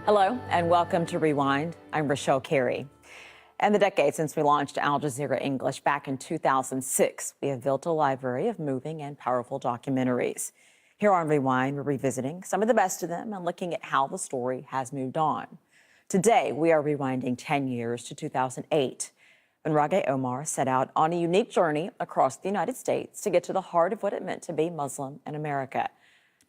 Hello and welcome to Rewind. I'm Rochelle Carey. In the decade since we launched Al Jazeera English back in 2006, we have built a library of moving and powerful documentaries. Here on Rewind, we're revisiting some of the best of them and looking at how the story has moved on. Today, we are rewinding 10 years to 2008, when Rageh Omar set out on a unique journey across the United States to get to the heart of what it meant to be Muslim in America.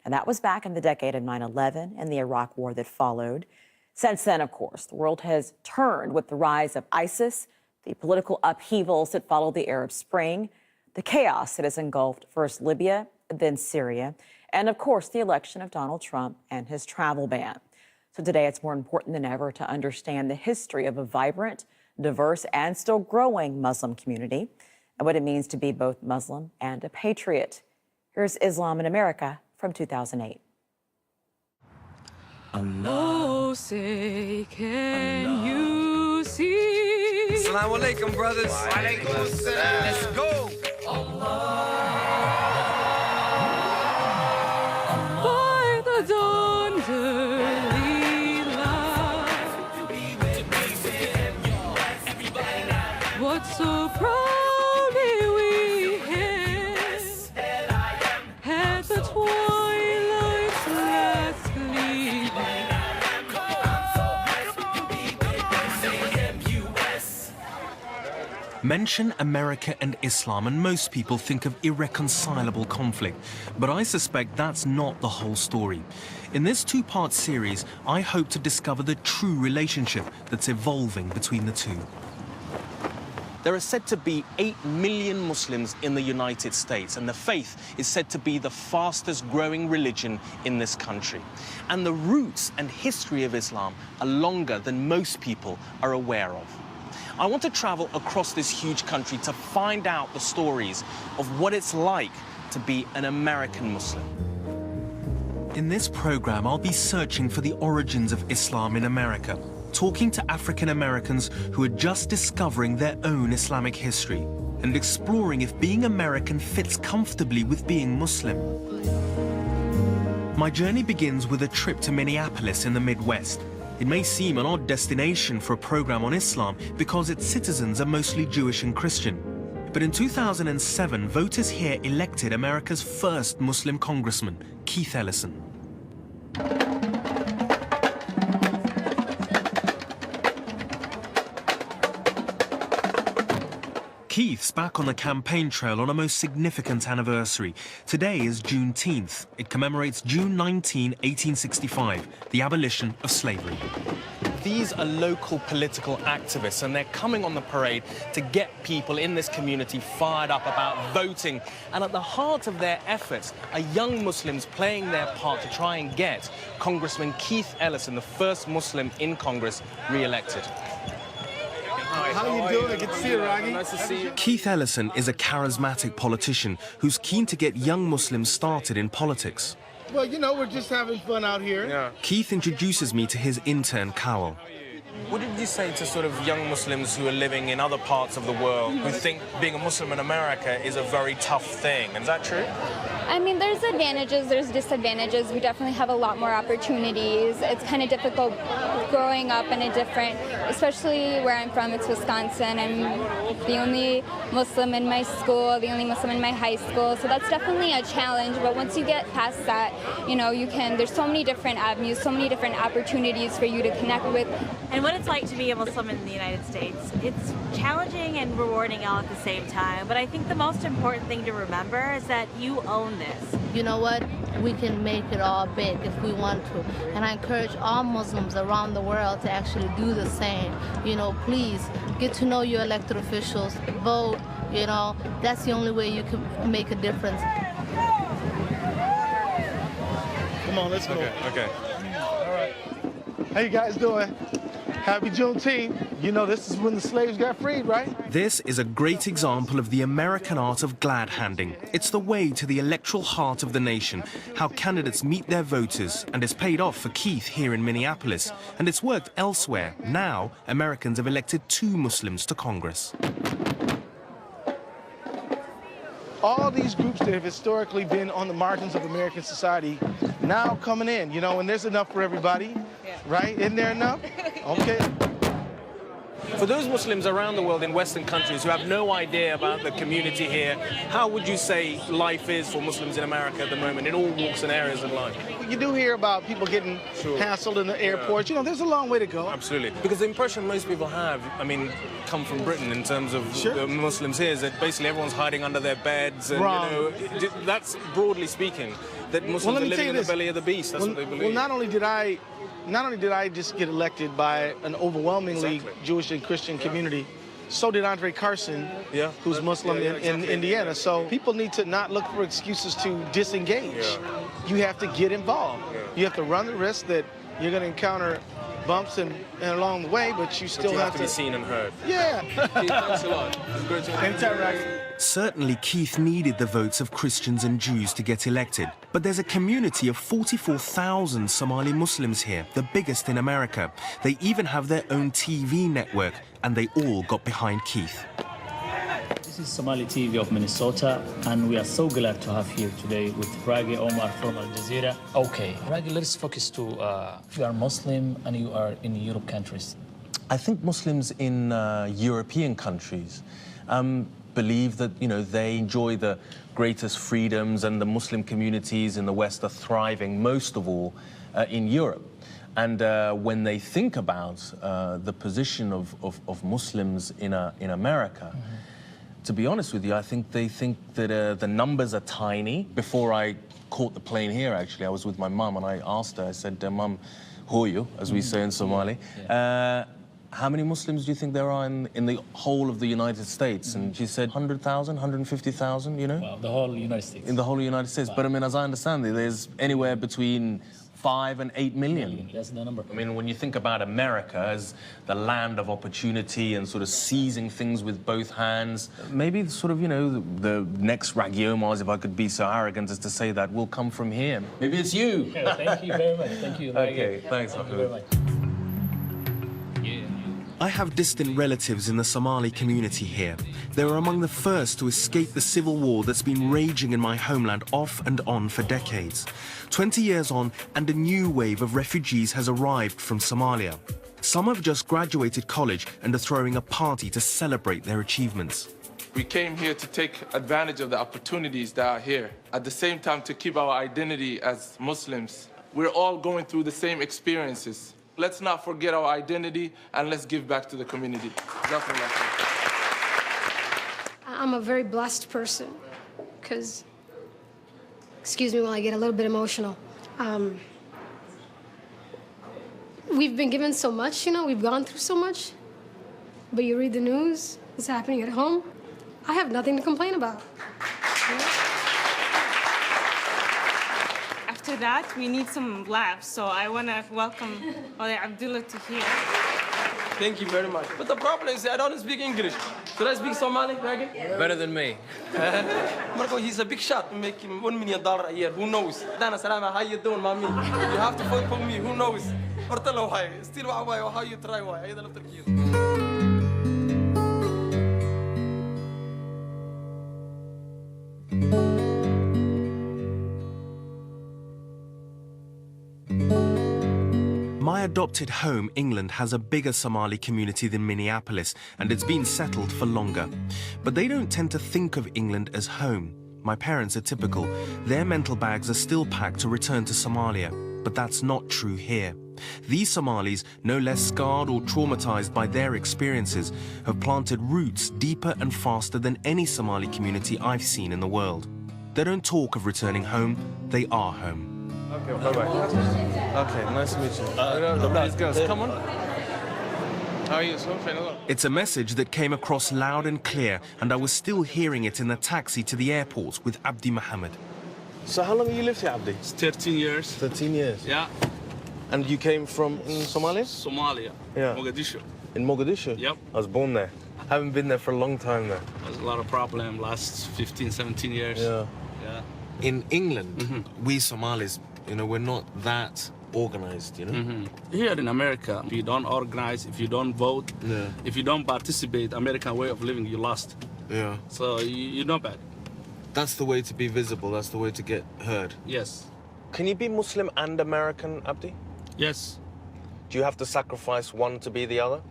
And that was back in the decade of 9/11 and the Iraq War that followed. Since then, of course, the world has turned with the rise of ISIS, the political upheavals that followed the Arab Spring, the chaos that has engulfed first Libya, then Syria, and of course, the election of Donald Trump and his travel ban. So today, it's more important than ever to understand the history of a vibrant, diverse, and still growing Muslim community and what it means to be both Muslim and a patriot. Here's Islam in America from 2008. Oh, say, can you see? Assalamu alaikum, brothers. Wa alaikum assalam. Let's go. By the dawn's early light, what so proudly we hailed at the twilight's last gleam. Mention America and Islam and most people think of irreconcilable conflict, but I suspect that's not the whole story. In this two-part series, I hope to discover the true relationship that's evolving between the two. There are said to be 8 million Muslims in the United States, and the faith is said to be the fastest growing religion in this country. And the roots and history of Islam are longer than most people are aware of. I want to travel across this huge country to find out the stories of what it's like to be an American Muslim. In this program, I'll be searching for the origins of Islam in America, talking to African Americans who are just discovering their own Islamic history and exploring if being American fits comfortably with being Muslim. My journey begins with a trip to Minneapolis in the Midwest. It may seem an odd destination for a program on Islam because its citizens are mostly Jewish and Christian. But in 2007, voters here elected America's first Muslim congressman, Keith Ellison. Keith's back on the campaign trail on a most significant anniversary. Today is Juneteenth. It commemorates June 19, 1865, the abolition of slavery. These are local political activists, and they're coming on the parade to get people in this community fired up about voting. And at the heart of their efforts are young Muslims playing their part to try and get Congressman Keith Ellison, the first Muslim in Congress, re-elected. How you doing? Good to see you, Rageh. Nice to see you. Keith Ellison is a charismatic politician who's keen to get young Muslims started in politics. Well, you know, we're just having fun out here. Yeah. Keith introduces me to his intern, Cowell. What did you say to sort of young Muslims who are living in other parts of the world who think being a Muslim in America is a very tough thing? Is that true? I mean, there's advantages, there's disadvantages. We definitely have a lot more opportunities. It's kind of difficult growing up in a different, especially where I'm from, it's Wisconsin. I'm the only Muslim in my school, the only Muslim in my high school. So that's definitely a challenge. But once you get past that, you know, there's so many different avenues, so many different opportunities for you to connect with. And what it's like to be a Muslim in the United States. It's challenging and rewarding all at the same time. But I think the most important thing to remember is that you own this. You know what? We can make it all big if we want to. And I encourage all Muslims around the world to actually do the same. You know, please get to know your elected officials, vote, you know. That's the only way you can make a difference. Come on, let's go. Okay. All right. How you guys doing? Happy Juneteenth. You know, this is when the slaves got freed, right? This is a great example of the American art of glad handing. It's the way to the electoral heart of the nation, how candidates meet their voters, and it's paid off for Keith here in Minneapolis. And it's worked elsewhere. Now, Americans have elected 2 Muslims to Congress. all these groups that have historically been on the margins of American society now coming in, you know, and there's enough for everybody, right? Isn't there enough? Okay. For those Muslims around the world in Western countries who have no idea about the community here, how would you say life is for Muslims in America at the moment, in all walks and areas of life? You do hear about people getting hassled in the airports. You know, there's a long way to go. Absolutely. Because the impression most people have, I mean, come from Britain in terms of the Muslims here, is that basically everyone's hiding under their beds. And, Wrong. you know, that's broadly speaking, that Muslims are living in the belly of the beast. That's what they believe. Well, not only did I just get elected by an overwhelmingly Jewish and Christian community, so did Andre Carson, who's Muslim in Indiana. So people need to not look for excuses to disengage. You have to get involved. You have to run the risk that you're going to encounter bumps and along the way, but you still have to be seen and heard. Yeah. Thanks a lot. It's great to have you. Certainly, Keith needed the votes of Christians and Jews to get elected. But there's a community of 44,000 Somali Muslims here, the biggest in America. They even have their own TV network, and they all got behind Keith. This is Somali TV of Minnesota, and we are so glad to have here today with Raghi Omar from Al Jazeera. Okay, Raghi, let's focus to if you are Muslim and you are in Europe countries. I think Muslims in European countries believe that, you know, they enjoy the greatest freedoms, and the Muslim communities in the West are thriving most of all in Europe. And when they think about the position of Muslims in America, to be honest with you, I think they think that the numbers are tiny. Before I caught the plane here, actually, I was with my mum, and I asked her, I said, Mum, who are you, as we say in Somali? How many Muslims do you think there are in the whole of the United States? And she said 100,000, 150,000, you know? Well, the whole United States. In the whole United States. But I mean, as I understand it, there's anywhere between 5 and 8 million. That's the number. I mean, when you think about America as the land of opportunity and sort of seizing things with both hands, maybe sort of, you know, the next Raghi Omars, if I could be so arrogant as to say that, will come from here. Maybe it's you. Thank you very much. Thank you. Okay, thanks. Thank you very much. I have distant relatives in the Somali community here. They were among the first to escape the civil war that's been raging in my homeland off and on for decades. 20 years on, and a new wave of refugees has arrived from Somalia. Some have just graduated college and are throwing a party to celebrate their achievements. We came here to take advantage of the opportunities that are here. At the same time, to keep our identity as Muslims. We're all going through the same experiences. Let's not forget our identity, and let's give back to the community. I'm a very blessed person, because, excuse me while I get a little bit emotional. We've been given so much, you know, we've gone through so much, but you read the news, what's happening at home, I have nothing to complain about. After that, we need some laughs, so I want to welcome Wali Abdullah to here. Thank you very much. But the problem is I don't speak English. Should I speak Somali, Raghi? Better than me. Marco, he's a big shot, making $1 million a year. Who knows? Dana Salama, how you doing, mommy? You have to vote for me. Who knows? Hortalo, why? Still, how you try? Why? My adopted home, England, has a bigger Somali community than Minneapolis, and it's been settled for longer. But they don't tend to think of England as home. My parents are typical. Their mental bags are still packed to return to Somalia. But that's not true here. These Somalis, no less scarred or traumatized by their experiences, have planted roots deeper and faster than any Somali community I've seen in the world. They don't talk of returning home, they are home. Okay, bye-bye. Okay, nice to meet you. These girls, come on. How are you? It's a message that came across loud and clear, and I was still hearing it in the taxi to the airport with Abdi Mohammed. So how long have you lived here, Abdi? It's 13 years. 13 years? Yeah. And you came from Somalia? Somalia. Yeah. Mogadishu. In Mogadishu? Yep. I was born there. Haven't been there for a long time though. There's a lot of problem last 15, 17 years. Yeah. Yeah. In England, we Somalis, you know, we're not that organized, you know? Here in America, if you don't organize, if you don't vote, if you don't participate, American way of living, you lost. Yeah. So you know bad. That's the way to be visible, that's the way to get heard. Yes. Can you be Muslim and American, Abdi? Yes. Do you have to sacrifice one to be the other?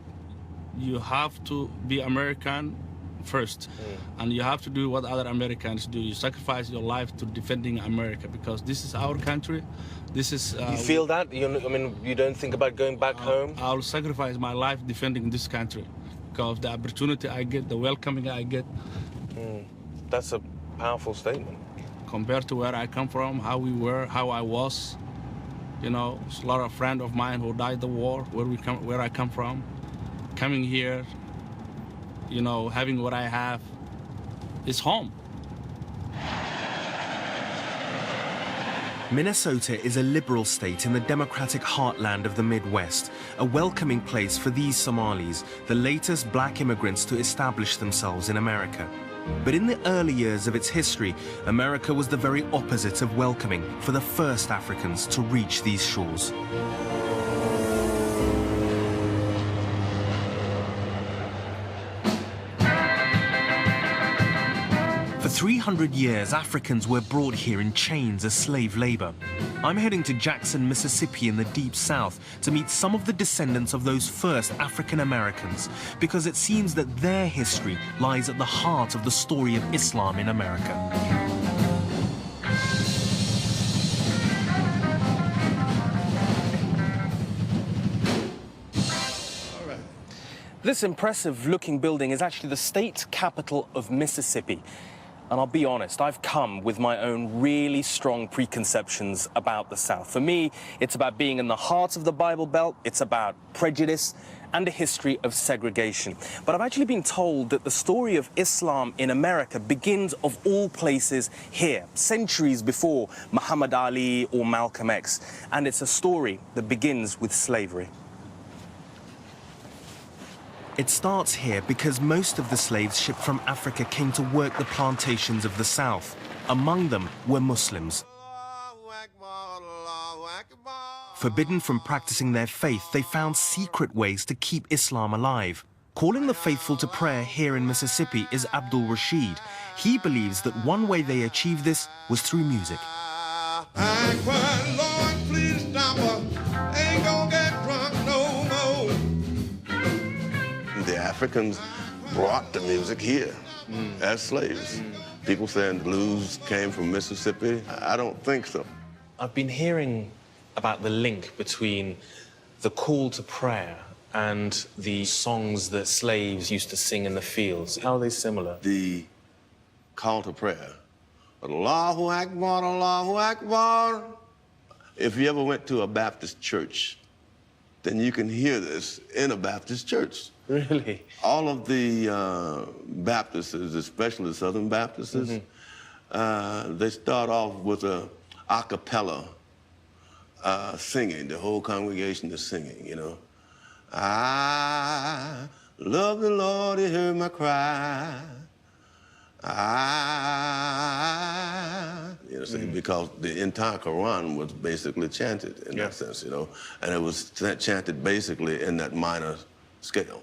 You have to be American first, and you have to do what other Americans do. You sacrifice your life to defending America because this is our country. This is. You feel that? I mean, you don't think about going back home? I'll sacrifice my life defending this country because the opportunity I get, the welcoming I get. That's a powerful statement. Compared to where I come from, how we were, how I was. You know, it's a lot of friends of mine who died the war, where I come from. Coming here, you know, having what I have is home. Minnesota is a liberal state in the democratic heartland of the Midwest, a welcoming place for these Somalis, the latest black immigrants to establish themselves in America. But in the early years of its history, America was the very opposite of welcoming for the first Africans to reach these shores. For 300 years, Africans were brought here in chains as slave labor. I'm heading to Jackson, Mississippi in the Deep South to meet some of the descendants of those first African Americans, because it seems that their history lies at the heart of the story of Islam in America. This impressive-looking building is actually the state capital of Mississippi. And I'll be honest, I've come with my own really strong preconceptions about the South. For me, it's about being in the heart of the Bible Belt, it's about prejudice and a history of segregation. But I've actually been told that the story of Islam in America begins, of all places, here, centuries before Muhammad Ali or Malcolm X. And it's a story that begins with slavery. It starts here because most of the slaves shipped from Africa came to work the plantations of the South. Among them were Muslims. Forbidden from practicing their faith, they found secret ways to keep Islam alive. Calling the faithful to prayer here in Mississippi is Abdul Rashid. He believes that one way they achieved this was through music. The Africans brought the music here as slaves. People saying the blues came from Mississippi. I don't think so. I've been hearing about the link between the call to prayer and the songs that slaves used to sing in the fields. How are they similar? The call to prayer. Allahu Akbar, Allahu Akbar. If you ever went to a Baptist church, then you can hear this in a Baptist church. Really? All of the Baptists, especially the Southern Baptists, they start off with a cappella singing. The whole congregation is singing, you know. I love the Lord, He heard my cry. You know, because the entire Quran was basically chanted in that sense, you know, and it was chanted basically in that minor scale.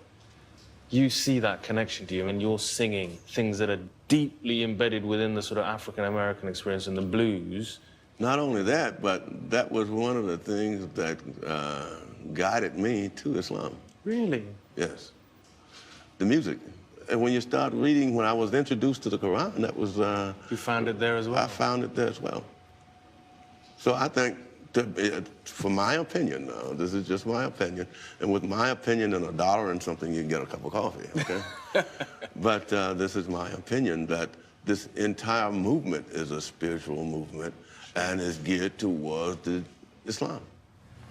You see that connection, do you? And you're singing things that are deeply embedded within the sort of African-American experience and the blues. Not only that, but that was one of the things that guided me to Islam. Really? Yes. The music. And when you start reading, when I was introduced to the Quran, that was... You found it there as well? I found it there as well. So I think, for my opinion now, this is just my opinion, and with my opinion and $1 and something, you can get a cup of coffee, okay? But this is my opinion, that this entire movement is a spiritual movement and is geared towards Islam.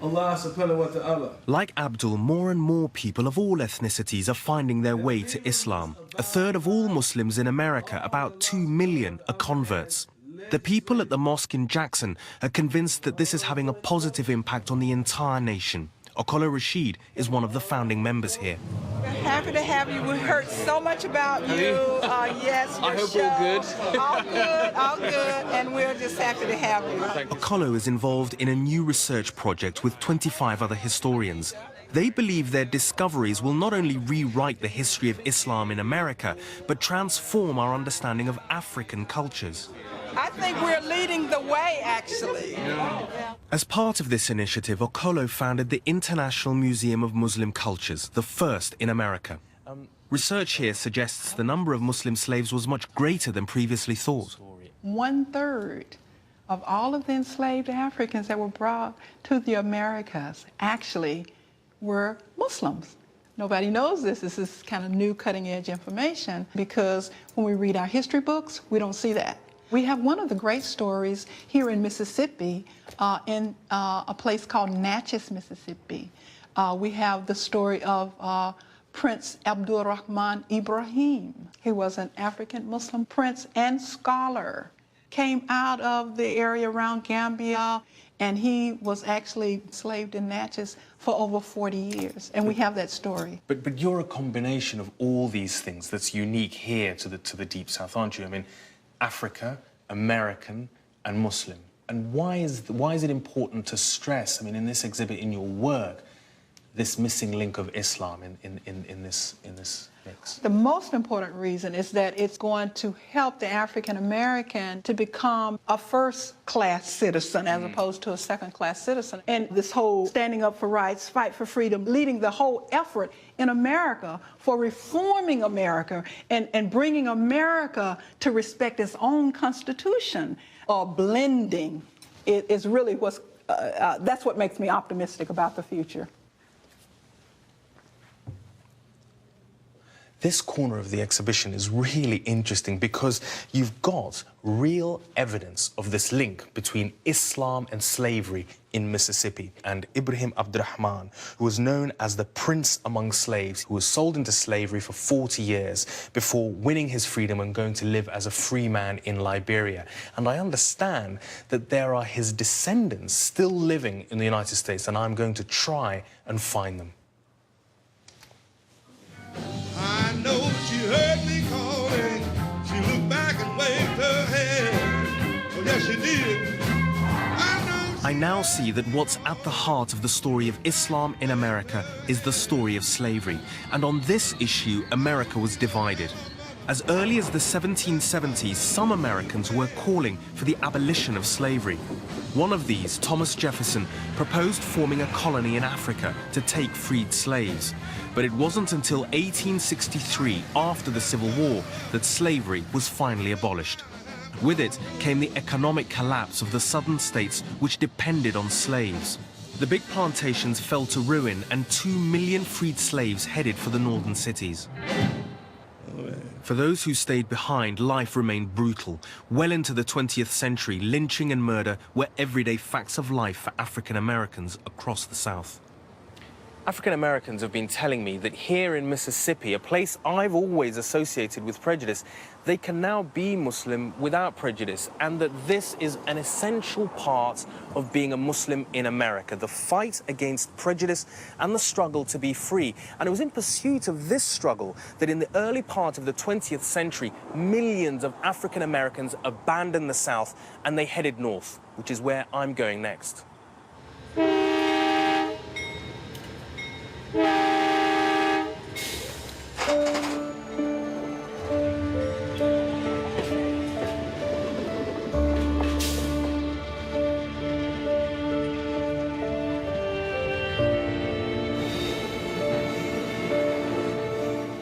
Allah subhanahu wa ta'ala. Like Abdul, more and more people of all ethnicities are finding their way to Islam. A third of all Muslims in America, about 2 million, are converts. The people at the mosque in Jackson are convinced that this is having a positive impact on the entire nation. Okolo Rashid is one of the founding members here. We're happy to have you. We heard so much about you. Yes, your I hope show. all good. All good, and we're just happy to have you. Okolo is involved in a new research project with 25 other historians. They believe their discoveries will not only rewrite the history of Islam in America, but transform our understanding of African cultures. I think we're leading the way, actually. As part of this initiative, Okolo founded the International Museum of Muslim Cultures, the first in America. Research here suggests the number of Muslim slaves was much greater than previously thought. 1/3 of all of the enslaved Africans that were brought to the Americas actually were Muslims. Nobody knows this. This is kind of new cutting-edge information because when we read our history books, we don't see that. We have one of the great stories here in Mississippi in a place called Natchez, Mississippi. We have the story of Prince Abdul Rahman Ibrahim. He was an African Muslim prince and scholar. Came out of the area around Gambia, and he was actually enslaved in Natchez for over 40 years. And we have that story. But you're a combination of all these things that's unique here to the Deep South, aren't you? I mean, Africa, American, and Muslim. And why is it important to stress, I mean, in this exhibit, in your work, this missing link of Islam in this mix? The most important reason is that it's going to help the African American to become a first-class citizen as opposed to a second-class citizen. And this whole standing up for rights, fight for freedom, leading the whole effort in America for reforming America and bringing America to respect its own constitution, or blending, is really that's what makes me optimistic about the future. This corner of the exhibition is really interesting because you've got real evidence of this link between Islam and slavery in Mississippi. And Ibrahim Abdurrahman, who was known as the prince among slaves, who was sold into slavery for 40 years before winning his freedom and going to live as a free man in Liberia. And I understand that there are his descendants still living in the United States, and I'm going to try and find them. I know she heard me calling. She looked back and waved her hand. Oh, yes, she did. I now see that what's at the heart of the story of Islam in America is the story of slavery. And on this issue, America was divided. As early as the 1770s, some Americans were calling for the abolition of slavery. One of these, Thomas Jefferson, proposed forming a colony in Africa to take freed slaves. But it wasn't until 1863, after the Civil War, that slavery was finally abolished. With it came the economic collapse of the southern states which depended on slaves. The big plantations fell to ruin and 2 million freed slaves headed for the northern cities. For those who stayed behind, life remained brutal. Well into the 20th century, lynching and murder were everyday facts of life for African Americans across the South. African Americans have been telling me that here in Mississippi, a place I've always associated with prejudice, they can now be Muslim without prejudice, and that this is an essential part of being a Muslim in America, the fight against prejudice and the struggle to be free. And it was in pursuit of this struggle that in the early part of the 20th century, millions of African Americans abandoned the South and they headed north, which is where I'm going next.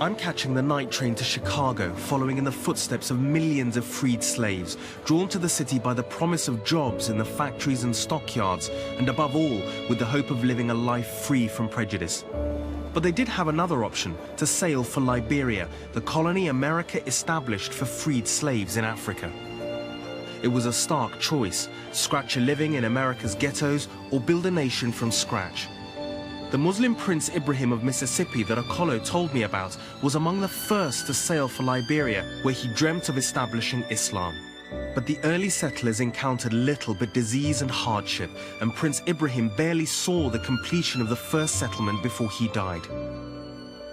I'm catching the night train to Chicago, following in the footsteps of millions of freed slaves, drawn to the city by the promise of jobs in the factories and stockyards, and above all, with the hope of living a life free from prejudice. But they did have another option, to sail for Liberia, the colony America established for freed slaves in Africa. It was a stark choice: scratch a living in America's ghettos or build a nation from scratch. The Muslim Prince Ibrahim of Mississippi that Okolo told me about was among the first to sail for Liberia, where he dreamt of establishing Islam. But the early settlers encountered little but disease and hardship, and Prince Ibrahim barely saw the completion of the first settlement before he died.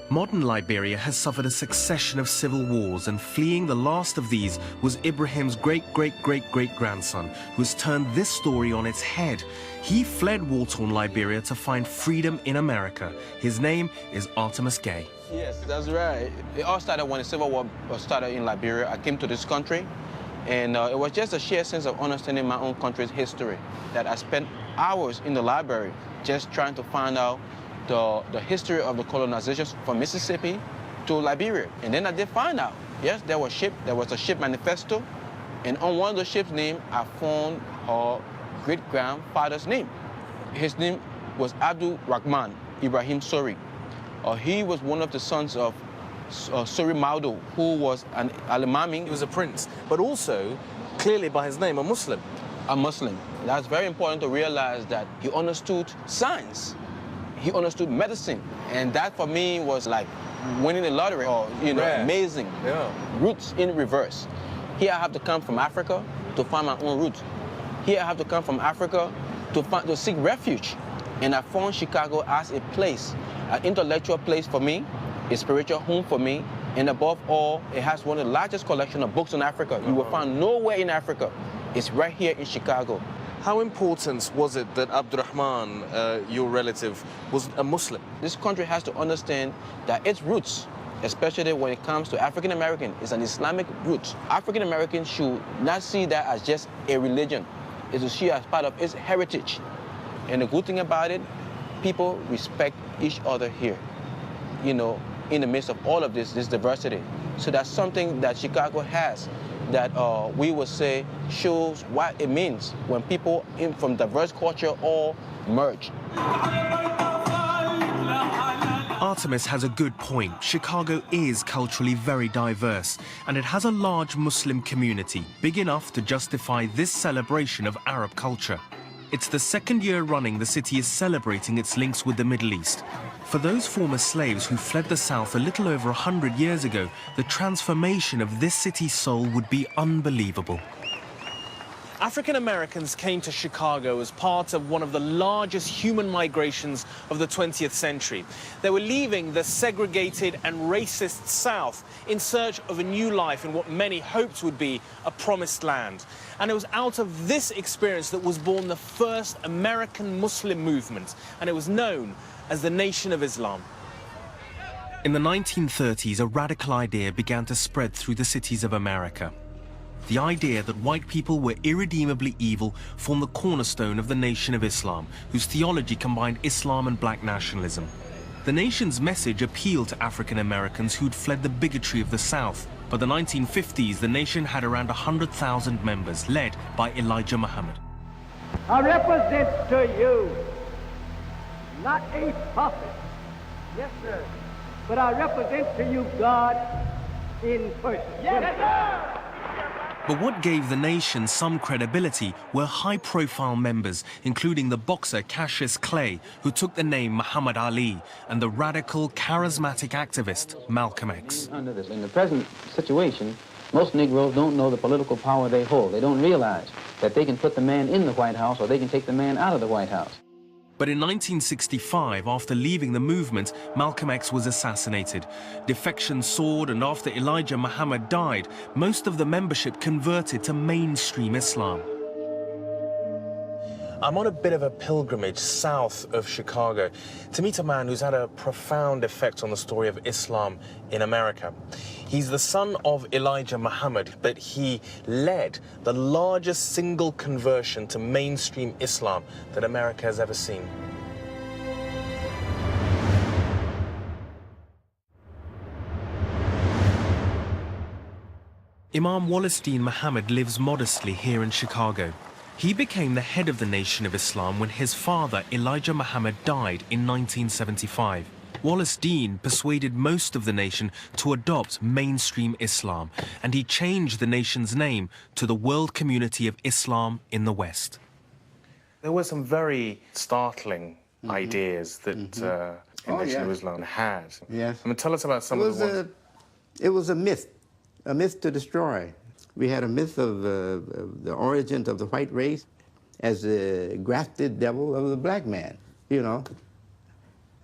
Modern Liberia has suffered a succession of civil wars, and fleeing the last of these was Ibrahim's great-great-great-great-grandson, who has turned this story on its head. He fled war-torn Liberia to find freedom in America. His name is Artemus Gay. Yes, that's right. It all started when the Civil War started in Liberia. I came to this country, and it was just a sheer sense of understanding my own country's history that I spent hours in the library just trying to find out the history of the colonization from Mississippi to Liberia. And then I did find out, yes, there was a ship manifesto, and on one of the ship's name, I found her great-grandfather's name. His name was Abdul Rahman Ibrahim Sori. He was one of the sons of Sori Maudo, who was an Alimami. He was a prince, but also, clearly by his name, a Muslim. A Muslim. That's very important to realize that he understood science. He understood medicine. And that for me was like winning the lottery, or, amazing. Yeah. Roots in reverse. Here I have to come from Africa to find my own roots. Here I have to come from Africa to seek refuge. And I found Chicago as a place, an intellectual place for me, a spiritual home for me, and above all, it has one of the largest collections of books in Africa. You will find nowhere in Africa. It's right here in Chicago. How important was it that Abdurrahman, your relative, was a Muslim? This country has to understand that its roots, especially when it comes to African American, is an Islamic root. African Americans should not see that as just a religion. It should see it as part of its heritage. And the good thing about it, people respect each other here, in the midst of all of this diversity. So that's something that Chicago has that we would say shows what it means when people from diverse culture all merge. Artemus has a good point. Chicago is culturally very diverse, and it has a large Muslim community, big enough to justify this celebration of Arab culture. It's the second year running the city is celebrating its links with the Middle East. For those former slaves who fled the South a little over 100 years ago, the transformation of this city's soul would be unbelievable. African Americans came to Chicago as part of one of the largest human migrations of the 20th century. They were leaving the segregated and racist South in search of a new life in what many hoped would be a promised land. And it was out of this experience that was born the first American Muslim movement, and it was known as the Nation of Islam. In the 1930s, a radical idea began to spread through the cities of America. The idea that white people were irredeemably evil formed the cornerstone of the Nation of Islam, whose theology combined Islam and black nationalism. The nation's message appealed to African Americans who'd fled the bigotry of the South. By the 1950s, the nation had around 100,000 members, led by Elijah Muhammad. I represent to you not a prophet, yes sir, but I represent to you God in person. Yes sir! But what gave the nation some credibility were high-profile members, including the boxer Cassius Clay, who took the name Muhammad Ali, and the radical, charismatic activist Malcolm X. In the present situation, most Negroes don't know the political power they hold. They don't realize that they can put the man in the White House or they can take the man out of the White House. But in 1965, after leaving the movement, Malcolm X was assassinated. Defection soared, and after Elijah Muhammad died, most of the membership converted to mainstream Islam. I'm on a bit of a pilgrimage south of Chicago to meet a man who's had a profound effect on the story of Islam in America. He's the son of Elijah Muhammad, but he led the largest single conversion to mainstream Islam that America has ever seen. Imam Wallace Dean Muhammad lives modestly here in Chicago. He became the head of the Nation of Islam when his father, Elijah Muhammad, died in 1975. Wallace Dean persuaded most of the nation to adopt mainstream Islam, and he changed the nation's name to the World Community of Islam in the West. There were some very startling ideas that the Nation of Islam had. Yes. I mean, tell us about some of the ones. It was a myth to destroy. We had a myth of the origin of the white race as the grafted devil of the black man,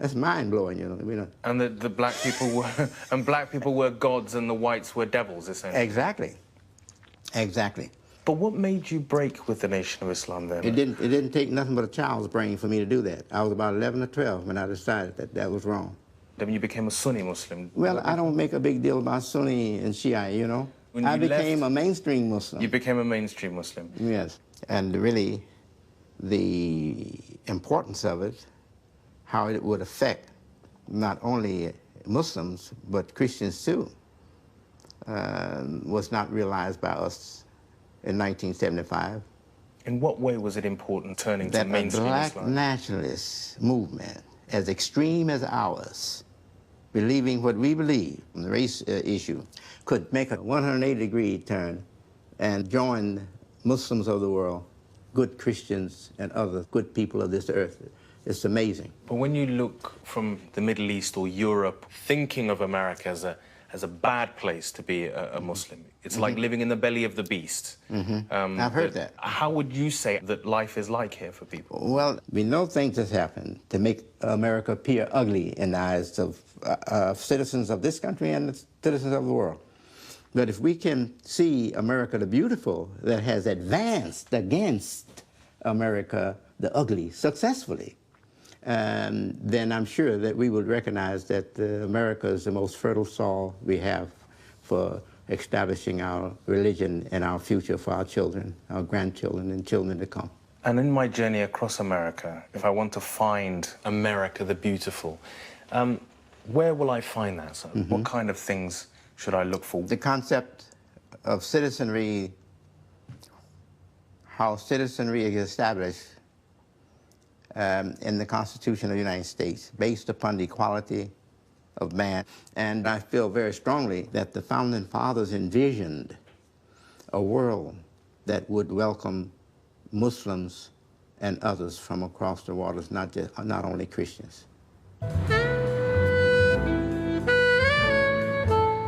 That's mind-blowing, you know. And the black people were gods and the whites were devils, essentially. Exactly. Exactly. But what made you break with the Nation of Islam then? It didn't take nothing but a child's brain for me to do that. I was about 11 or 12 when I decided that was wrong. Then you became a Sunni Muslim. Well, I don't make a big deal about Sunni and Shia, you know. I became a mainstream Muslim. You became a mainstream Muslim. Yes. And really, the importance of it, how it would affect not only Muslims, but Christians too, was not realized by us in 1975. In what way was it important turning to mainstream Islam? That Islam? black nationalist movement, as extreme as ours, believing what we believe on the race issue, could make a 180-degree turn and join Muslims of the world, good Christians and other good people of this earth. It's amazing. But when you look from the Middle East or Europe, thinking of America as a bad place to be a Muslim, it's like living in the belly of the beast. I've heard that. How would you say that life is like here for people? Well, we know things have happened to make America appear ugly in the eyes of citizens of this country and the citizens of the world. But if we can see America the beautiful that has advanced against America the ugly successfully, then I'm sure that we would recognize that America is the most fertile soil we have for establishing our religion and our future for our children, our grandchildren, and children to come. And in my journey across America, if I want to find America the beautiful, where will I find that? So what kind of things should I look for? The concept of citizenry, how citizenry is established in the Constitution of the United States, based upon the equality of man. And I feel very strongly that the Founding Fathers envisioned a world that would welcome Muslims and others from across the waters, not only Christians.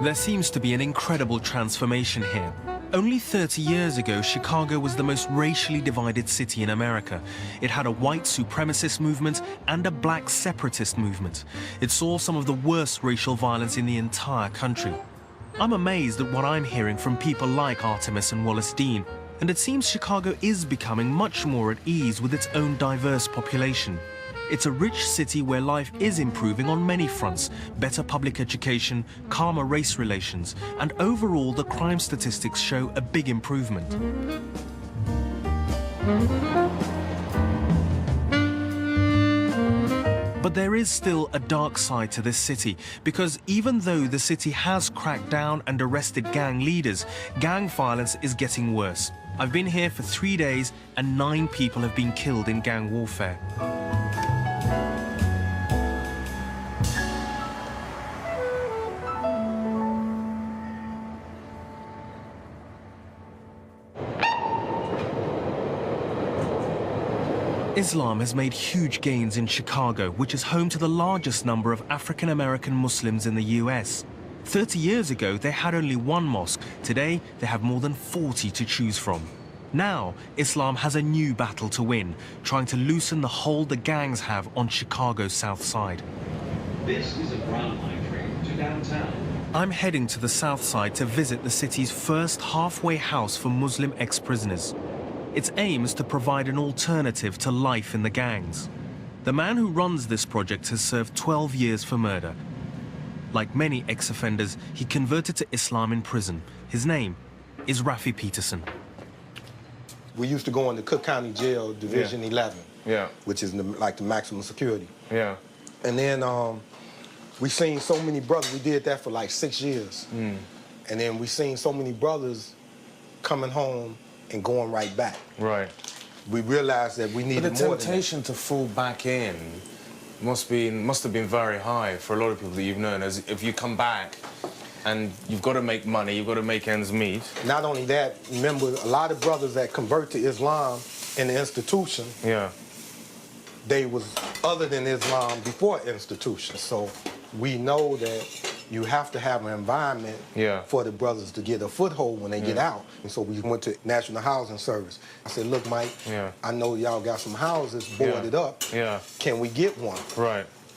There seems to be an incredible transformation here. Only 30 years ago, Chicago was the most racially divided city in America. It had a white supremacist movement and a black separatist movement. It saw some of the worst racial violence in the entire country. I'm amazed at what I'm hearing from people like Artemis and Wallace Dean, and it seems Chicago is becoming much more at ease with its own diverse population. It's a rich city where life is improving on many fronts: better public education, calmer race relations, and overall the crime statistics show a big improvement. But there is still a dark side to this city, because even though the city has cracked down and arrested gang leaders, gang violence is getting worse. I've been here for 3 days and 9 people have been killed in gang warfare. Islam has made huge gains in Chicago, which is home to the largest number of African-American Muslims in the US. 30 years ago, they had only one mosque. Today, they have more than 40 to choose from. Now, Islam has a new battle to win, trying to loosen the hold the gangs have on Chicago's South Side. This is a Brown Line train to downtown. I'm heading to the South Side to visit the city's first halfway house for Muslim ex-prisoners. Its aim is to provide an alternative to life in the gangs. The man who runs this project has served 12 years for murder. Like many ex-offenders, he converted to Islam in prison. His name is Rafi Peterson. We used to go into Cook County Jail, Division 11, which is like the maximum security. And then we seen so many brothers. We did that for like 6 years. And then we seen so many brothers coming home and going right back. We realized that we needed more than that. But the temptation to fall back in must have been very high for a lot of people that you've known. As if you come back and you've got to make money, you've got to make ends meet. Not only that, remember, a lot of brothers that convert to Islam in the institution, they was other than Islam before institution. So we know that you have to have an environment for the brothers to get a foothold when they get out. And so we went to National Housing Service. I said, look, Mike, I know y'all got some houses boarded up. Can we get one?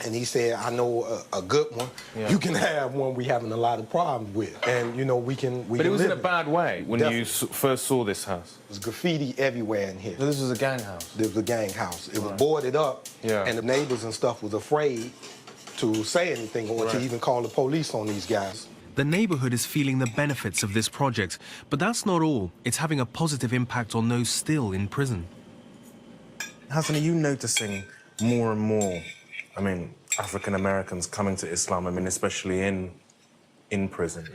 And he said, I know a good one. Yeah. You can have one we having a lot of problems with. And, you know, we can But it was in a bad way when you first saw this house? There was graffiti everywhere in here. So this was a gang house? This was a gang house. It was boarded up, and the neighbors and stuff was afraid to say anything or to even call the police on these guys. The neighborhood is feeling the benefits of this project, but that's not all. It's having a positive impact on those still in prison. Hassan, are you noticing more and more, I mean, African Americans coming to Islam, I mean, especially in prison?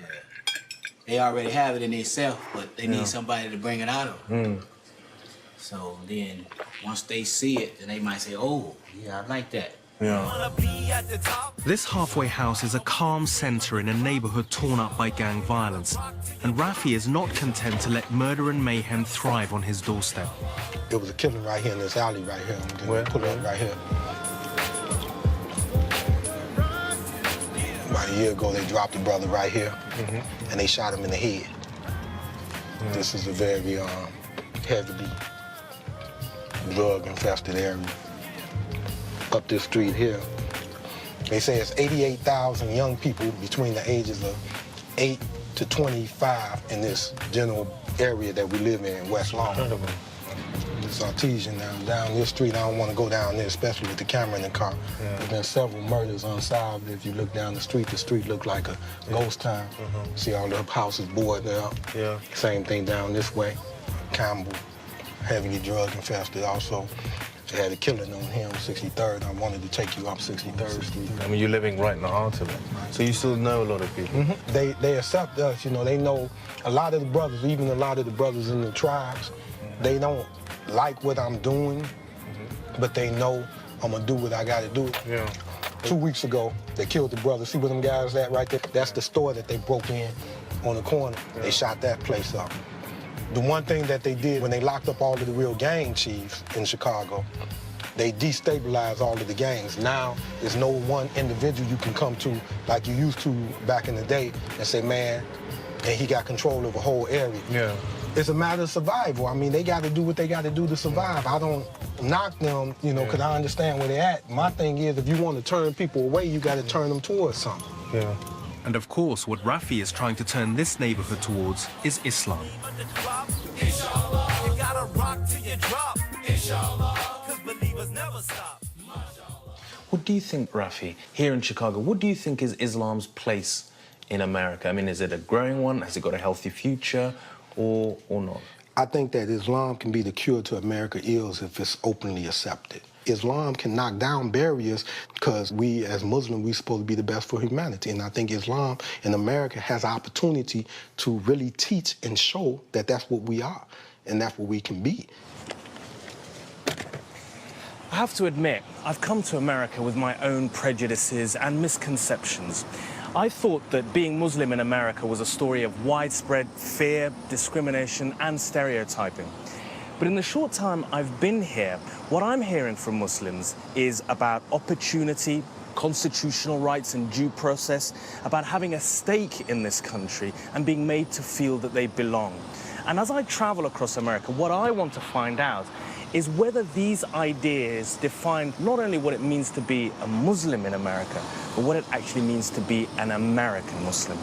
They already have it in themselves, but they need somebody to bring it out of them. So then, once they see it, then they might say, oh, yeah, I like that. Yeah. This halfway house is a calm center in a neighborhood torn up by gang violence. And Rafi is not content to let murder and mayhem thrive on his doorstep. There was a killing right here in this alley right here. Where? Put it up right here. About a year ago, they dropped a brother right here, and they shot him in the head. This is a very heavily drug-infested area. Up this street here, they say it's 88,000 young people between the ages of 8 to 25 in this general area that we live in West Long. It's artesian now. Down this street, I don't want to go down there, especially with the camera in the car. There's been several murders unsolved. If you look down the street looked like a ghost town. See all the houses boarded up. Same thing down this way. Campbell, heavily drug-infested also. They had a killing on him, 63rd. I wanted to take you up 63rd Street. I mean, you're living right in the heart of it. So you still know a lot of people? They accept us, you know. They know a lot of the brothers, even a lot of the brothers in the tribes, they don't like what I'm doing, but they know I'm gonna do what I gotta do. 2 weeks ago, they killed the brother. See where them guys at right there? That's the store that they broke in on the corner. They shot that place up. The one thing that they did when they locked up all of the real gang chiefs in Chicago, they destabilized all of the gangs. Now, there's no one individual you can come to like you used to back in the day and say, man, and he got control of a whole area. It's a matter of survival. I mean, they got to do what they got to do to survive. I don't knock them, you know, because I understand where they're at. My thing is, if you want to turn people away, you got to turn them towards something. And of course, what Rafi is trying to turn this neighborhood towards is Islam. What do you think, Rafi, here in Chicago, what do you think is Islam's place in America? I mean, is it a growing one? Has it got a healthy future or not? I think that Islam can be the cure to America's ills if it's openly accepted. Islam can knock down barriers because we, as Muslims, we're supposed to be the best for humanity. And I think Islam in America has opportunity to really teach and show that that's what we are and that's what we can be. I have to admit, I've come to America with my own prejudices and misconceptions. I thought that being Muslim in America was a story of widespread fear, discrimination, and stereotyping. But in the short time I've been here, what I'm hearing from Muslims is about opportunity, constitutional rights and due process, about having a stake in this country and being made to feel that they belong. And as I travel across America, what I want to find out is whether these ideas define not only what it means to be a Muslim in America, but what it actually means to be an American Muslim.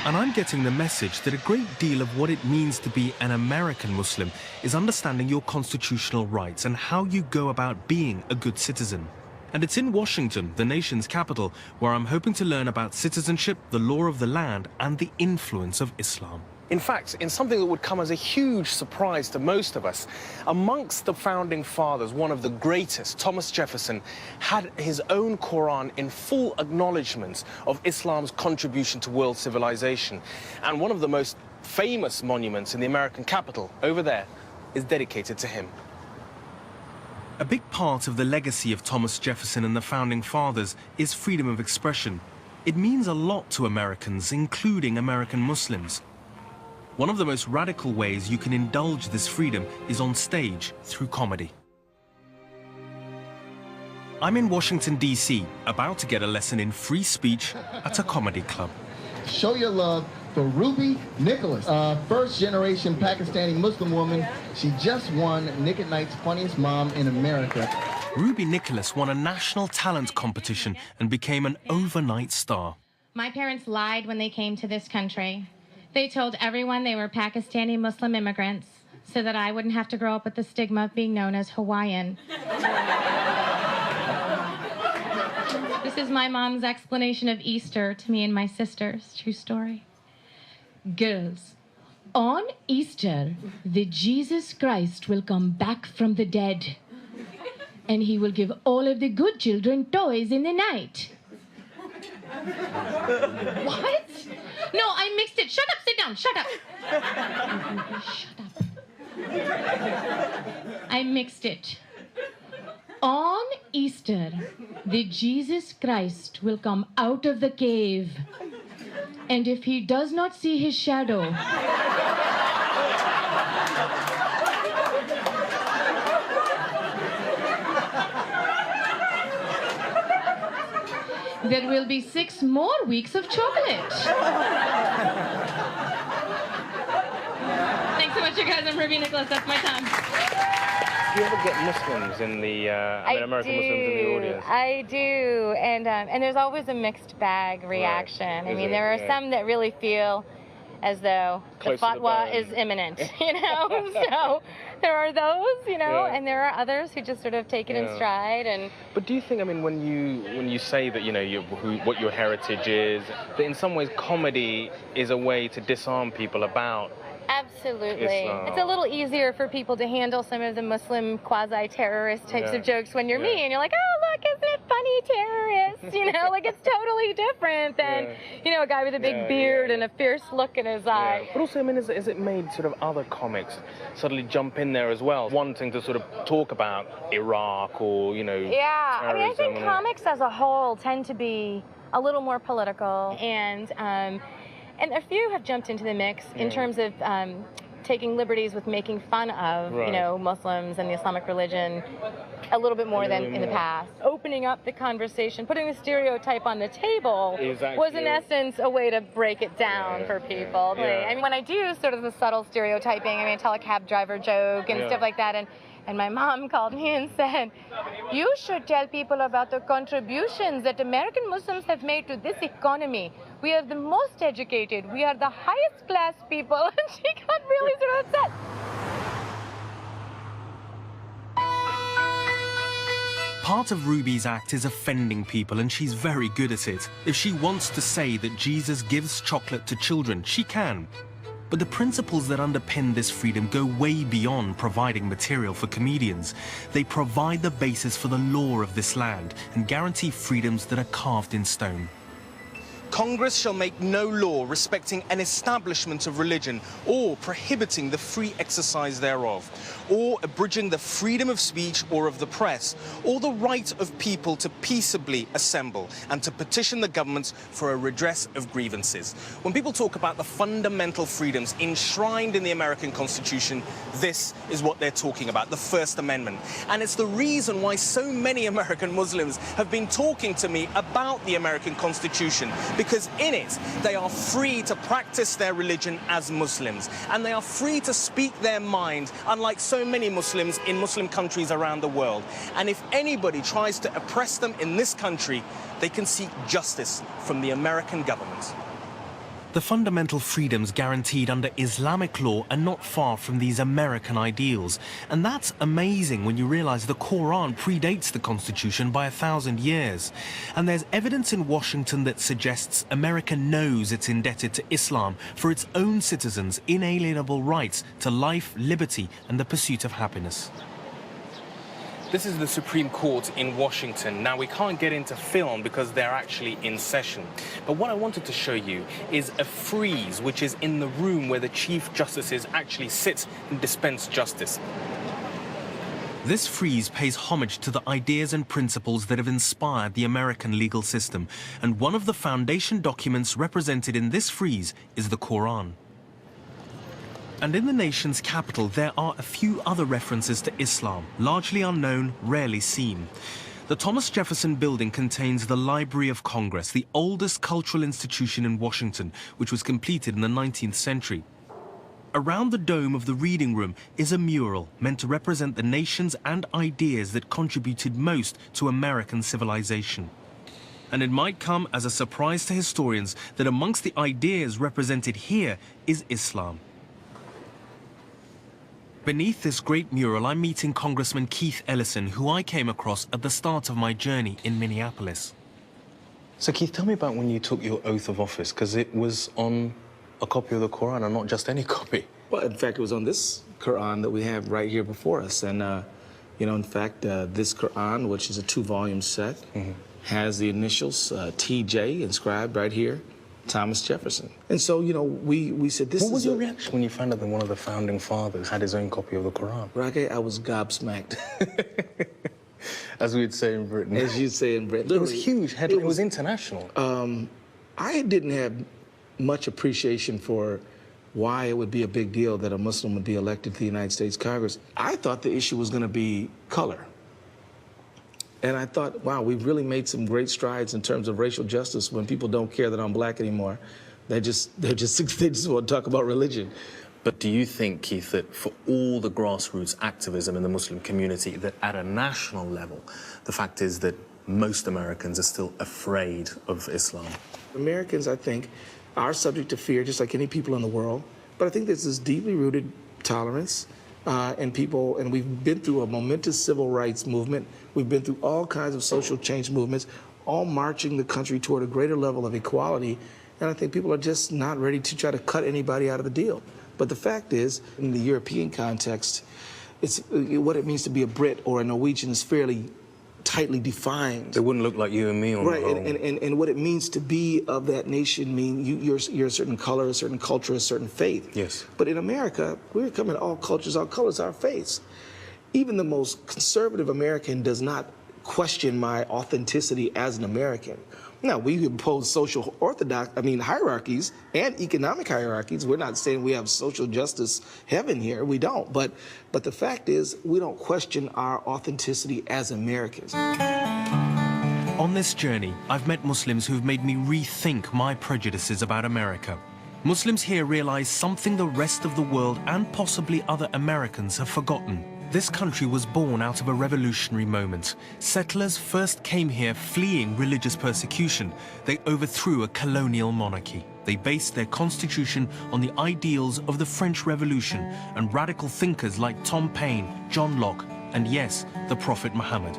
And I'm getting the message that a great deal of what it means to be an American Muslim is understanding your constitutional rights and how you go about being a good citizen. And it's in Washington, the nation's capital, where I'm hoping to learn about citizenship, the law of the land, and the influence of Islam. In fact, in something that would come as a huge surprise to most of us, amongst the founding fathers, one of the greatest, Thomas Jefferson, had his own Quran in full acknowledgement of Islam's contribution to world civilization. And one of the most famous monuments in the American capital, over there, is dedicated to him. A big part of the legacy of Thomas Jefferson and the founding fathers is freedom of expression. It means a lot to Americans, including American Muslims. One of the most radical ways you can indulge this freedom is on stage through comedy. I'm in Washington, D.C., about to get a lesson in free speech at a comedy club. Show your love for Ruby Nicholas, a first-generation Pakistani Muslim woman. She just won Nick at Night's Funniest Mom in America. Ruby Nicholas won a national talent competition and became an overnight star. My parents lied when they came to this country. They told everyone they were Pakistani Muslim immigrants so that I wouldn't have to grow up with the stigma of being known as Hawaiian. This is my mom's explanation of Easter to me and my sisters. True story. Girls, on Easter, the Jesus Christ will come back from the dead, and he will give all of the good children toys in the night. What? No, I mixed it. Shut up, sit down, shut up. Shut up. I mixed it. On Easter, the Jesus Christ will come out of the cave, and if he does not see his shadow, there will be 6 more weeks of chocolate. Thanks so much, you guys. I'm Ruby Nicholas. That's my time. Do you ever get Muslims in the American Muslims in the audience? I do, and there's always a mixed bag reaction. Right. I mean, there are some that really feel as though Close the to the fatwa bone. is imminent, you know. So there are those, you know, Yeah. and there are others who just sort of take it in Yeah. stride. And But do you think, I mean, when you say that, you know, what your heritage is, that in some ways comedy is a way to disarm people about absolutely, Islam. it's a little easier for people to handle some of the Muslim quasi-terrorist types Yeah. of jokes when you're Yeah. me, and you're like, oh look, isn't it funny, terrorists? You know, like it's totally different than you know, a guy with a big beard and a fierce look in his eye. But also, I mean, is it made sort of other comics suddenly jump in there as well, wanting to sort of talk about Iraq or, you know, Yeah, I mean, I think terrorism comics as a whole tend to be a little more political, and a few have jumped into the mix in Yeah. terms of taking liberties with making fun of, you Right. know, Muslims and the Islamic religion a little bit more A than little in the more. past. Opening up the conversation, putting the stereotype on the table Is was in actually- essence a way to break it down for people. Yeah. I mean, when I do sort of the subtle stereotyping, I mean, I tell a cab driver joke and Yeah. stuff like that, and my mom called me and said, you should tell people about the contributions that American Muslims have made to this economy. We are the most educated. We are the highest class people. And she got really sort of upset. Part of Ruby's act is offending people, and she's very good at it. If she wants to say that Jesus gives chocolate to children, she can. But the principles that underpin this freedom go way beyond providing material for comedians. They provide the basis for the law of this land and guarantee freedoms that are carved in stone. Congress shall make no law respecting an establishment of religion or prohibiting the free exercise thereof, or abridging the freedom of speech or of the press, or the right of people to peaceably assemble and to petition the government for a redress of grievances. When people talk about the fundamental freedoms enshrined in the American Constitution, this is what they're talking about, the First Amendment. And it's the reason why so many American Muslims have been talking to me about the American Constitution, because in it, they are free to practice their religion as Muslims, and they are free to speak their mind, unlike so many Muslims in Muslim countries around the world. And if anybody tries to oppress them in this country, they can seek justice from the American government. The fundamental freedoms guaranteed under Islamic law are not far from these American ideals. And that's amazing when you realize the Quran predates the Constitution by 1,000 years. And there's evidence in Washington that suggests America knows it's indebted to Islam for its own citizens' inalienable rights to life, liberty, and the pursuit of happiness. This is the Supreme Court in Washington. Now, we can't get into film because they're actually in session. But what I wanted to show you is a frieze, which is in the room where the Chief Justices actually sit and dispense justice. This frieze pays homage to the ideas and principles that have inspired the American legal system. And one of the foundation documents represented in this frieze is the Quran. And in the nation's capital, there are a few other references to Islam, largely unknown, rarely seen. The Thomas Jefferson Building contains the Library of Congress, the oldest cultural institution in Washington, which was completed in the 19th century. Around the dome of the reading room is a mural meant to represent the nations and ideas that contributed most to American civilization. And it might come as a surprise to historians that amongst the ideas represented here is Islam. Beneath this great mural, I'm meeting Congressman Keith Ellison, who I came across at the start of my journey in Minneapolis. So Keith, tell me about when you took your oath of office, because it was on a copy of the Quran and not just any copy. Well, in fact, it was on this Quran that we have right here before us. And, you know, in fact, this Quran, which is a 2-volume set, has the initials TJ inscribed right here, Thomas Jefferson. And so, you know, we said this is... What was your reaction when you found out that one of the founding fathers had his own copy of the Quran? Rage, I was gobsmacked. As we'd say in Britain. As you'd say in Britain. It was huge. It was international. I didn't have much appreciation for why it would be a big deal that a Muslim would be elected to the United States Congress. I thought the issue was going to be color. And I thought, wow, we've really made some great strides in terms of racial justice when people don't care that I'm black anymore. They just want to talk about religion. But do you think, Keith, that for all the grassroots activism in the Muslim community, that at a national level, the fact is that most Americans are still afraid of Islam? Americans, I think, are subject to fear, just like any people in the world. But I think there's this deeply rooted tolerance in people, and we've been through a momentous civil rights movement. We've been through all kinds of social change movements, all marching the country toward a greater level of equality. And I think people are just not ready to try to cut anybody out of the deal. But the fact is, in the European context, what it means to be a Brit or a Norwegian is fairly tightly defined. They wouldn't look like you and me on right, the whole. And what it means to be of that nation you're a certain color, a certain culture, a certain faith. Yes. But in America, we're coming all cultures, all colors, our faiths. Even the most conservative American does not question my authenticity as an American. Now, we impose social hierarchies and economic hierarchies. We're not saying we have social justice heaven here. We don't. But the fact is, we don't question our authenticity as Americans. On this journey, I've met Muslims who've made me rethink my prejudices about America. Muslims here realize something the rest of the world and possibly other Americans have forgotten. This country was born out of a revolutionary moment. Settlers first came here fleeing religious persecution. They overthrew a colonial monarchy. They based their constitution on the ideals of the French Revolution and radical thinkers like Tom Paine, John Locke, and yes, the Prophet Muhammad.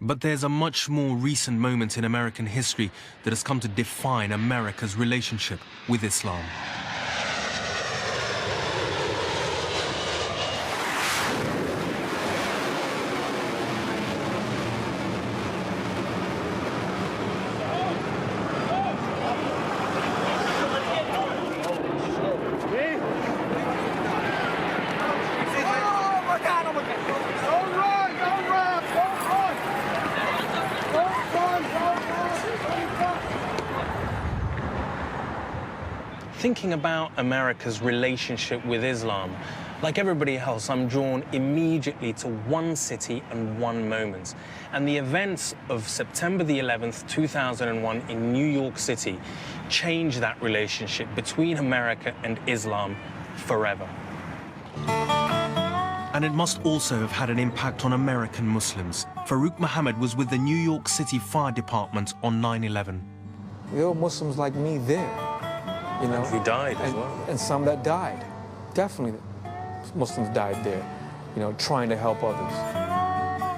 But there's a much more recent moment in American history that has come to define America's relationship with Islam. Thinking about America's relationship with Islam, like everybody else, I'm drawn immediately to one city and one moment. And the events of September the 11th, 2001 in New York City changed that relationship between America and Islam forever. And it must also have had an impact on American Muslims. Farouk Mohammed was with the New York City Fire Department on 9/11. There were Muslims like me there. You know, who died as well. And some that died. Definitely Muslims died there, you know, trying to help others.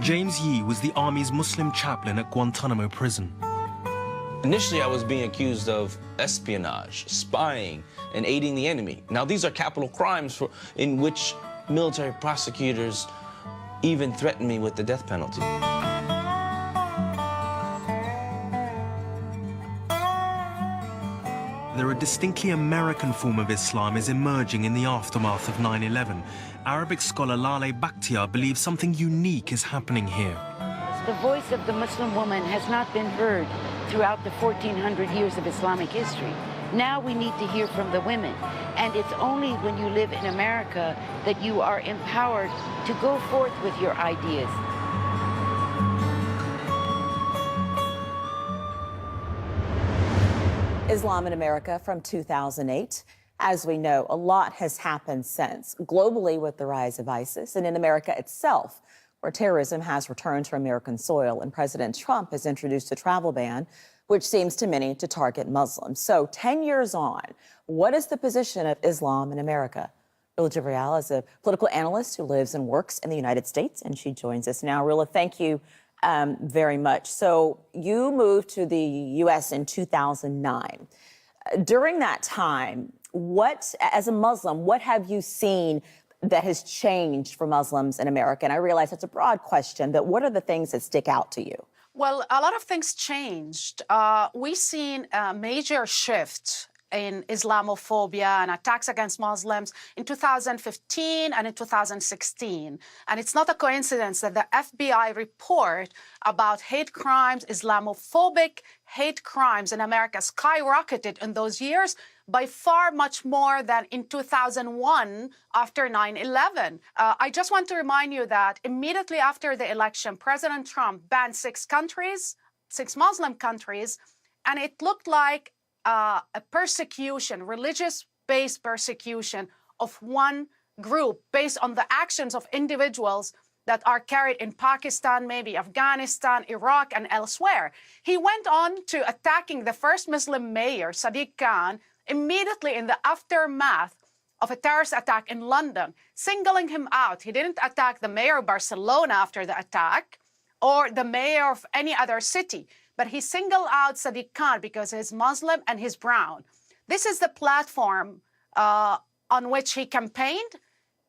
James Yee was the Army's Muslim chaplain at Guantanamo prison. Initially, I was being accused of espionage, spying, and aiding the enemy. Now, these are capital crimes in which military prosecutors even threatened me with the death penalty. A distinctly American form of Islam is emerging in the aftermath of 9/11. Arabic scholar Laleh Bakhtiar believes something unique is happening here. The voice of the Muslim woman has not been heard throughout the 1400 years of Islamic history. Now we need to hear from the women. And it's only when you live in America that you are empowered to go forth with your ideas. Islam in America from 2008. As we know, a lot has happened since, globally with the rise of ISIS, and in America itself, where terrorism has returned to American soil, and President Trump has introduced a travel ban, which seems to many to target Muslims. So 10 years on, what is the position of Islam in America? Rilla Jibril is a political analyst who lives and works in the United States, and she joins us now. Rilla, thank you very much. So you moved to the U.S. in 2009. During that time, as a Muslim, what have you seen that has changed for Muslims in America? And I realize that's a broad question, but what are the things that stick out to you? Well, a lot of things changed. We've seen a major shift in Islamophobia and attacks against Muslims in 2015 and in 2016. And it's not a coincidence that the FBI report about hate crimes, Islamophobic hate crimes in America skyrocketed in those years by far much more than in 2001 after 9/11. I just want to remind you that immediately after the election, President Trump banned 6 Muslim countries, and it looked like a persecution, religious-based persecution of one group based on the actions of individuals that are carried in Pakistan, maybe Afghanistan, Iraq, and elsewhere. He went on to attacking the first Muslim mayor, Sadiq Khan, immediately in the aftermath of a terrorist attack in London, singling him out. He didn't attack the mayor of Barcelona after the attack or the mayor of any other city, but he singled out Sadiq Khan because he's Muslim and he's brown. This is the platform on which he campaigned,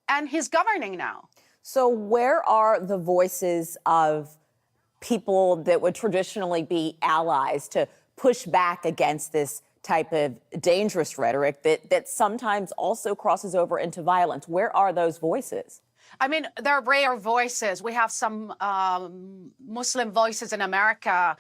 and he's governing now. So where are the voices of people that would traditionally be allies to push back against this type of dangerous rhetoric that sometimes also crosses over into violence? Where are those voices? I mean, they're rare voices. We have some Muslim voices in America,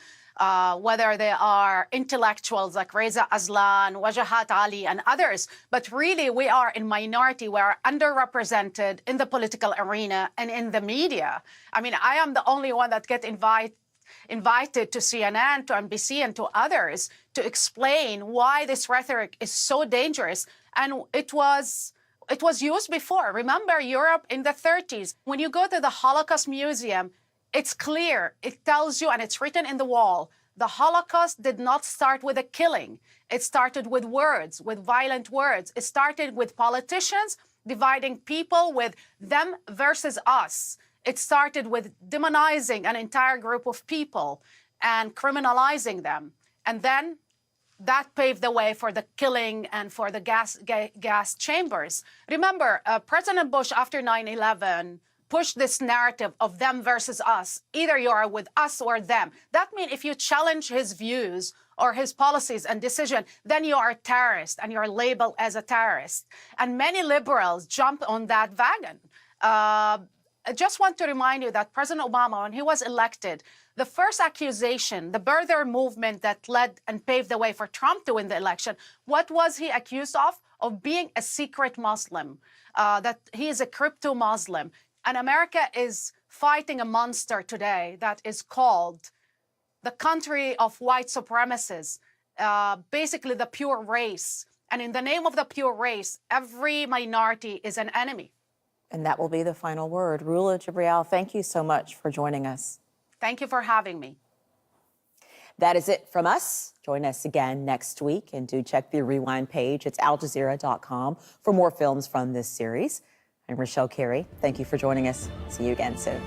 whether they are intellectuals like Reza Aslan, Wajahat Ali, and others. But really, we are in minority. We are underrepresented in the political arena and in the media. I mean, I am the only one that gets invited to CNN, to NBC, and to others to explain why this rhetoric is so dangerous. And it was used before. Remember Europe in the 30s. When you go to the Holocaust Museum, it's clear. It tells you, and it's written in the wall, the Holocaust did not start with a killing. It started with words, with violent words. It started with politicians dividing people with them versus us. It started with demonizing an entire group of people and criminalizing them. And then that paved the way for the killing and for the gas chambers. Remember, President Bush, after 9/11, pushed this narrative of them versus us. Either you are with us or them. That means if you challenge his views or his policies and decision, then you are a terrorist and you're labeled as a terrorist. And many liberals jump on that wagon. I just want to remind you that President Obama, when he was elected, the first accusation, the birther movement that led and paved the way for Trump to win the election, what was he accused of? Of being a secret Muslim, that he is a crypto-Muslim. And America is fighting a monster today that is called the country of white supremacists, basically the pure race. And in the name of the pure race, every minority is an enemy. And that will be the final word. Rilla Jibril, thank you so much for joining us. Thank you for having me. That is it from us. Join us again next week, and do check the Rewind page. It's aljazeera.com for more films from this series. I'm Rochelle Carey. Thank you for joining us. See you again soon.